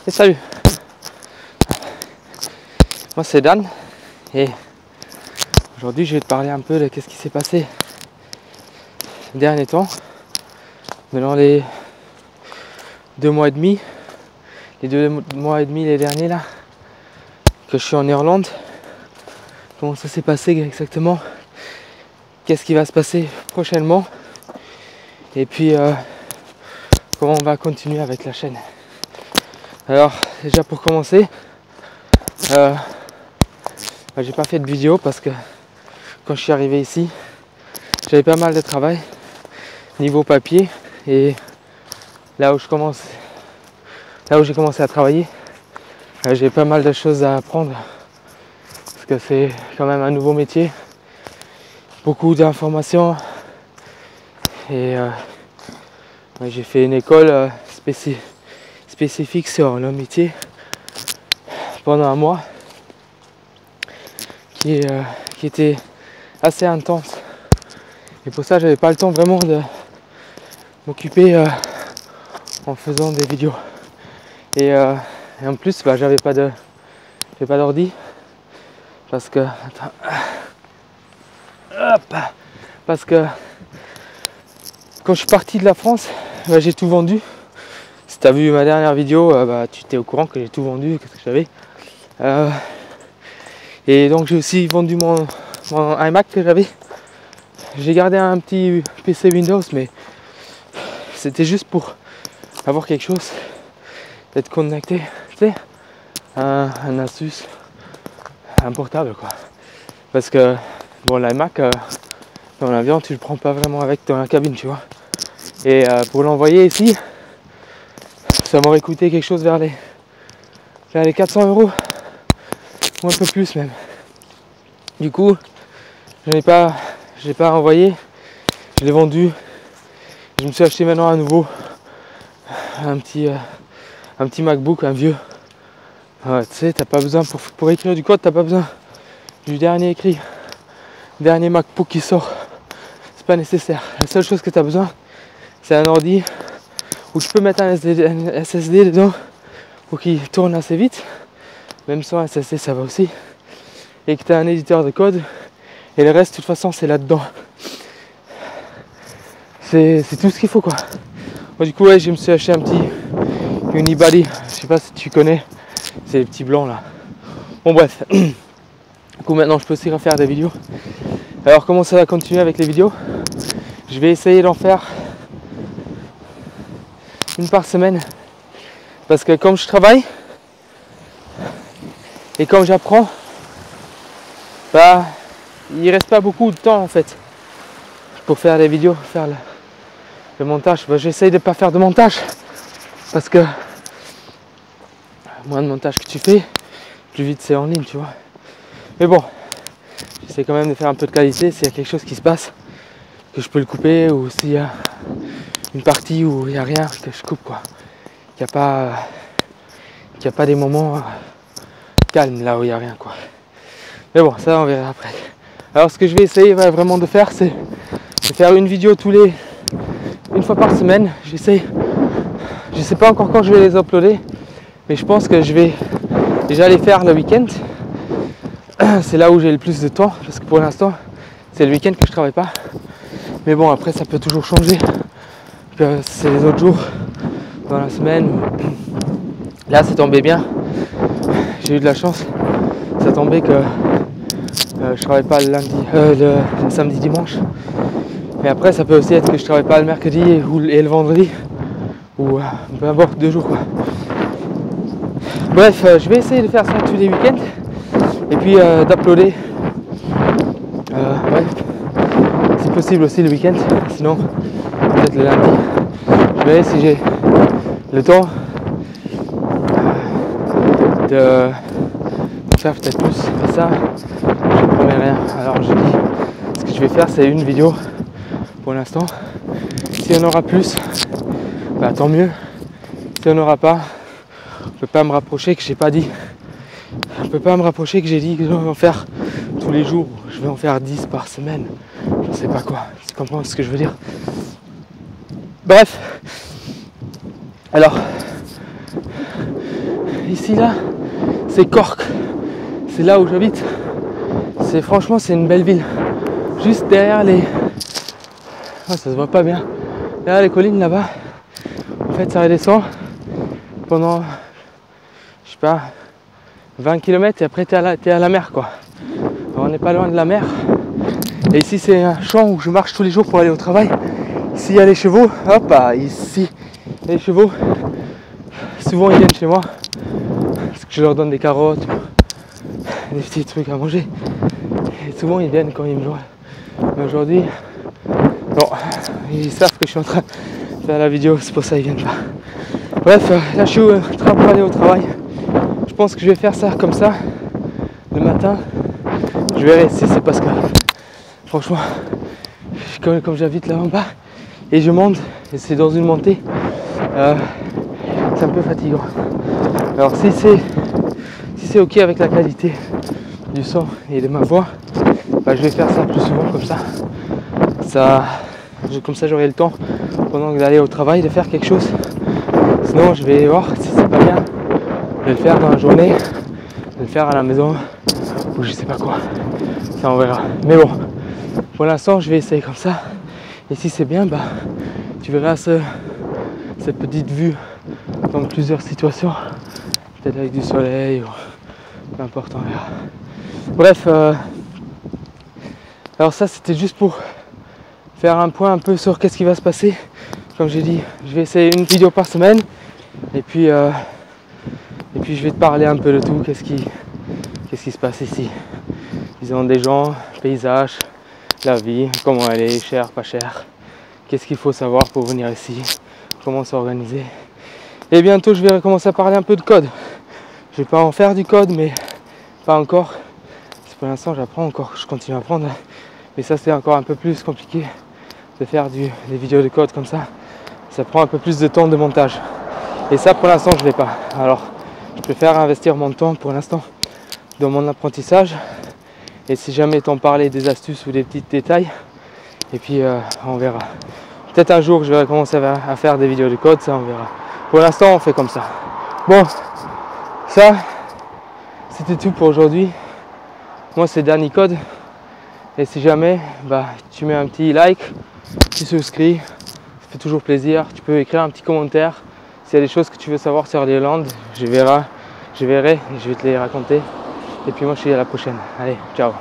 Et salut, moi c'est Dan et aujourd'hui je vais te parler un peu de ce qui s'est passé ces derniers temps, dans les 2 mois et demi, les derniers là, que je suis en Irlande. Comment ça s'est passé exactement, qu'est-ce qui va se passer prochainement et puis comment on va continuer avec la chaîne. Alors déjà pour commencer, j'ai pas fait de vidéo parce que quand je suis arrivé ici, j'avais pas mal de travail niveau papier et là où j'ai commencé à travailler, j'ai pas mal de choses à apprendre parce que c'est quand même un nouveau métier, beaucoup d'informations et j'ai fait une école spécifique sur le métier pendant un mois qui était assez intense et pour ça j'avais pas le temps vraiment de m'occuper en faisant des vidéos et en plus j'avais pas d'ordi parce que quand je suis parti de la France, j'ai tout vendu. Si tu as vu ma dernière vidéo, tu étais au courant que j'ai tout vendu, qu'est-ce que j'avais. Et donc j'ai aussi vendu mon iMac que j'avais. J'ai gardé un petit PC Windows, mais c'était juste pour avoir quelque chose, d'être connecté, tu sais, un Asus, un portable quoi. Parce que bon, l'iMac dans l'avion tu le prends pas vraiment avec dans la cabine, tu vois. Et pour l'envoyer ici, ça m'aurait coûté quelque chose vers les 400 € ou un peu plus même. Du coup, je l'ai pas envoyé, je l'ai vendu. Je me suis acheté maintenant à nouveau un petit MacBook, un vieux. Tu sais, t'as pas besoin pour écrire du code, t'as pas besoin du dernier MacBook qui sort. C'est pas nécessaire. La seule chose que t'as besoin, c'est un ordi où tu peux mettre un SSD dedans pour qu'il tourne assez vite. Même sans SSD, ça va aussi. Et que tu as un éditeur de code. Et le reste, de toute façon, c'est là-dedans. C'est tout ce qu'il faut, quoi. Moi, du coup, je me suis acheté un petit Unibody. Je sais pas si tu connais. C'est les petits blancs, là. Bon, bref. Du coup, maintenant, je peux aussi refaire des vidéos. Alors, comment ça va continuer avec les vidéos? Je vais essayer d'en faire une par semaine. Parce que comme je travaille et comme j'apprends, il reste pas beaucoup de temps en fait pour faire des vidéos, faire le montage. J'essaye de pas faire de montage parce que moins de montage que tu fais, plus vite c'est en ligne, tu vois. Mais bon, j'essaie quand même de faire un peu de qualité. S'il y a quelque chose qui se passe, que je peux le couper, ou s'il y a une partie où il n'y a rien, que je coupe quoi. Qu'il n'y a pas des moments calmes là où il n'y a rien quoi. Mais bon, ça on verra après. Alors ce que je vais essayer vraiment de faire, c'est de faire une vidéo une fois par semaine. Je sais pas encore quand je vais les uploader, mais je pense que je vais déjà les faire le week-end. C'est là où j'ai le plus de temps, parce que pour l'instant c'est le week-end que je travaille pas. Mais bon, après ça peut toujours changer. C'est les autres jours dans la semaine. Là c'est tombé bien, j'ai eu de la chance, ça tombait que je travaille pas le samedi dimanche. Et après ça peut aussi être que je travaille pas le mercredi et le vendredi, ou peu importe, 2 jours quoi. Bref, je vais essayer de faire ça tous les week-ends et puis d'uploader si possible aussi le week-end, sinon peut-être le lundi. Je verrai si j'ai le temps de faire peut-être plus. Mais ça, je ne promets rien. Alors je dis, ce que je vais faire, c'est une vidéo pour l'instant. S'il y en aura plus, tant mieux. S'il n'y en aura pas, on peut pas me rapprocher que j'ai pas dit. On peut pas me rapprocher que j'ai dit que je vais en faire tous les jours. Je vais en faire 10 par semaine. Je sais pas quoi. Tu comprends ce que je veux dire? Bref. Alors, ici là, c'est Cork. C'est là où j'habite. Franchement, c'est une belle ville. Juste derrière les... Oh, ça se voit pas bien. Derrière les collines là-bas, en fait, ça redescend pendant, je sais pas, 20 km et après t'es à la mer quoi. Alors, on n'est pas loin de la mer. Et ici, c'est un champ où je marche tous les jours pour aller au travail. Ici, il y a les chevaux. Hop, ici, les chevaux. Souvent, ils viennent chez moi parce que je leur donne des carottes, des petits trucs à manger. Et souvent, ils viennent quand ils me voient. Mais aujourd'hui, bon, ils savent que je suis en train de faire la vidéo, c'est pour ça qu'ils viennent pas. Bref, là, je suis en train pour aller au travail. Je pense que je vais faire ça comme ça le matin. Je verrai si c'est parce que, franchement, comme j'habite là en bas et je monte, et c'est dans une montée, c'est un peu fatigant. Alors si c'est ok avec la qualité du son et de ma voix, bah, je vais faire ça plus souvent comme ça. Comme ça j'aurai le temps pendant d'aller au travail de faire quelque chose. Sinon je vais voir si c'est pas bien de le faire dans la journée, de le faire à la maison ou je sais pas quoi. Ça on verra. Mais bon, pour l'instant je vais essayer comme ça. Et si c'est bien, bah tu verras cette petite vue dans plusieurs situations. Peut-être avec du soleil ou peu importe, on verra. Bref, alors ça c'était juste pour faire un point un peu sur qu'est-ce qui va se passer. Comme j'ai dit, je vais essayer une vidéo par semaine. Et puis je vais te parler un peu de tout, qu'est-ce qui se passe ici. Disons des gens, paysages, la vie, comment elle est, chère, pas chère. Qu'est-ce qu'il faut savoir pour venir ici, comment s'organiser. Et bientôt je vais commencer à parler un peu de code. Je vais pas en faire du code, mais pas encore. Pour l'instant j'apprends encore, je continue à apprendre. Mais ça c'est encore un peu plus compliqué de faire des vidéos de code comme ça. Ça prend un peu plus de temps de montage. Et ça pour l'instant je ne l'ai pas. Alors je préfère investir mon temps pour l'instant dans mon apprentissage. Et si jamais t'en parlais des astuces ou des petits détails, et puis on verra. Peut-être un jour je vais commencer à faire des vidéos de code, ça on verra. Pour l'instant on fait comme ça. Bon, ça c'était tout pour aujourd'hui. Moi c'est Danny Code. Et si jamais tu mets un petit like, tu souscris, ça fait toujours plaisir. Tu peux écrire un petit commentaire. S'il y a des choses que tu veux savoir sur l'Irlande, je verrai et je vais te les raconter. Et puis moi je te dis à la prochaine. Allez, ciao.